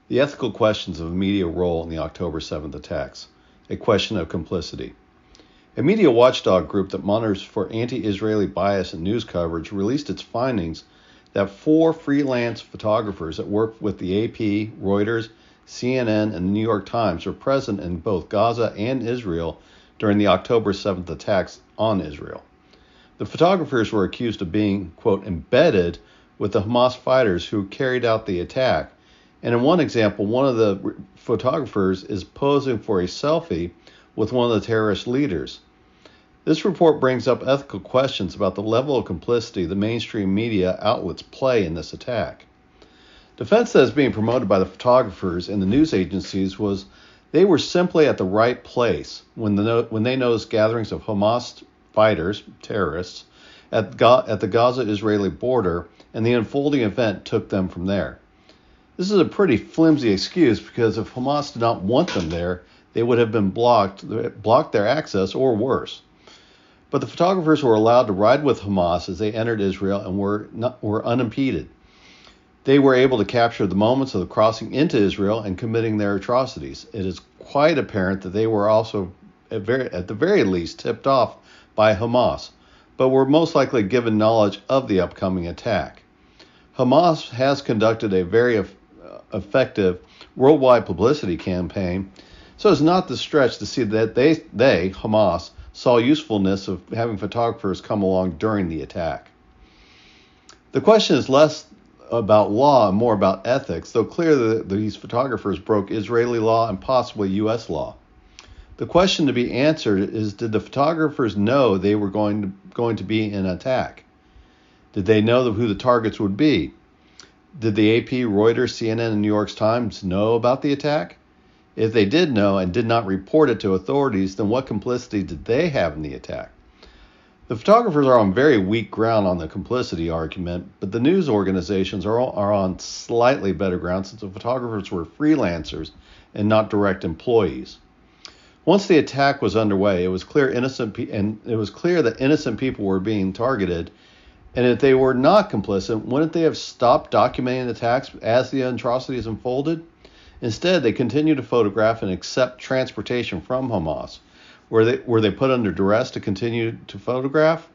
The ethical questions of a media role in the October 7th attacks, a question of complicity. A media watchdog group that monitors for anti-Israeli bias in news coverage released its findings that 4 freelance photographers that work with the AP, Reuters, CNN, and the New York Times were present in both Gaza and Israel during the October 7th attacks on Israel. The photographers were accused of being, quote, embedded with the Hamas fighters who carried out the attack. And in one example, one of the photographers is posing for a selfie with one of the terrorist leaders. This report brings up ethical questions about the level of complicity the mainstream media outlets play in this attack. Defense that is being promoted by the photographers and the news agencies was they were simply at the right place when they noticed gatherings of Hamas fighters, terrorists, at the Gaza-Israeli border, and the unfolding event took them from there. This is a pretty flimsy excuse because if Hamas did not want them there, they would have been blocked their access or worse. But the photographers were allowed to ride with Hamas as they entered Israel and were unimpeded. They were able to capture the moments of the crossing into Israel and committing their atrocities. It is quite apparent that they were also, at the very least, tipped off by Hamas, but were most likely given knowledge of the upcoming attack. Hamas has conducted a very effective worldwide publicity campaign, so it's not to stretch to see that they, Hamas, saw usefulness of having photographers come along during the attack. The question is less about law and more about ethics, though clear that these photographers broke Israeli law and possibly U.S. law. The question to be answered is, did the photographers know they were going to be in an attack? Did they know who the targets would be? Did the AP, Reuters, CNN, and New York Times know about the attack? If they did know and did not report it to authorities, then what complicity did they have in the attack? The photographers are on very weak ground on the complicity argument, but the news organizations are on slightly better ground since the photographers were freelancers and not direct employees. Once the attack was underway, it was clear that innocent people were being targeted, and if they were not complicit, wouldn't they have stopped documenting attacks as the atrocities unfolded? Instead, they continued to photograph and accept transportation from Hamas. Were they put under duress to continue to photograph?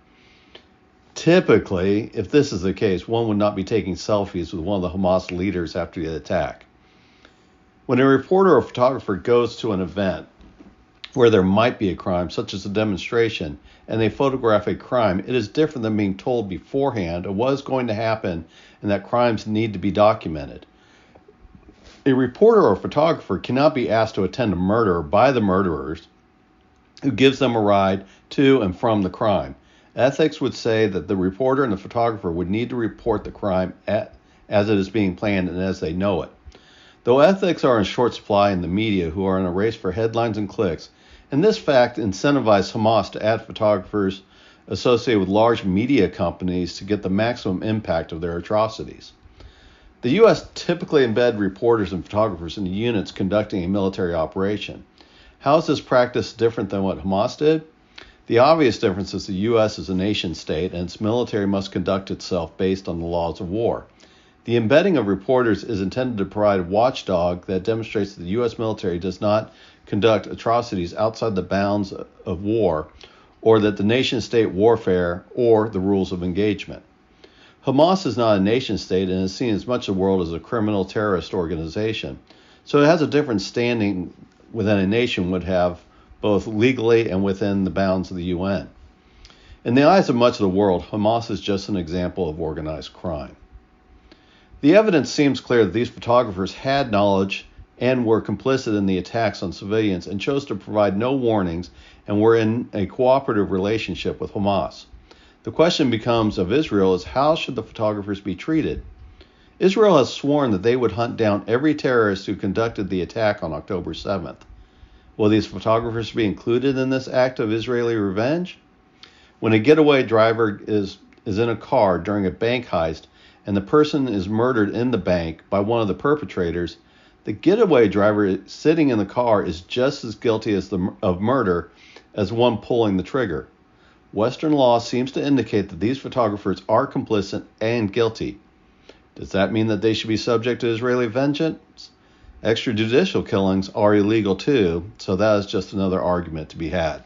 Typically, if this is the case, one would not be taking selfies with one of the Hamas leaders after the attack. When a reporter or photographer goes to an event where there might be a crime, such as a demonstration, and they photograph a crime, it is different than being told beforehand of what is going to happen and that crimes need to be documented. A reporter or photographer cannot be asked to attend a murder by the murderers who gives them a ride to and from the crime. Ethics would say that the reporter and the photographer would need to report the crime as it is being planned and as they know it. Though ethics are in short supply in the media who are in a race for headlines and clicks, and this fact incentivized Hamas to add photographers associated with large media companies to get the maximum impact of their atrocities. The U.S. typically embed reporters and photographers in units conducting a military operation. How is this practice different than what Hamas did? The obvious difference is the U.S. is a nation state and its military must conduct itself based on the laws of war. The embedding of reporters is intended to provide a watchdog that demonstrates that the U.S. military does not conduct atrocities outside the bounds of war, or that the nation-state warfare or the rules of engagement. Hamas is not a nation-state and is seen as much of the world as a criminal terrorist organization, so it has a different standing within a nation would have both legally and within the bounds of the UN. In the eyes of much of the world, Hamas is just an example of organized crime. The evidence seems clear that these photographers had knowledge and were complicit in the attacks on civilians and chose to provide no warnings and were in a cooperative relationship with Hamas. The question becomes of Israel is how should the photographers be treated? Israel has sworn that they would hunt down every terrorist who conducted the attack on October 7th. Will these photographers be included in this act of Israeli revenge? When a getaway driver is in a car during a bank heist and the person is murdered in the bank by one of the perpetrators, the getaway driver sitting in the car is just as guilty of murder as one pulling the trigger. Western law seems to indicate that these photographers are complicit and guilty. Does that mean that they should be subject to Israeli vengeance? Extrajudicial killings are illegal too, so that is just another argument to be had.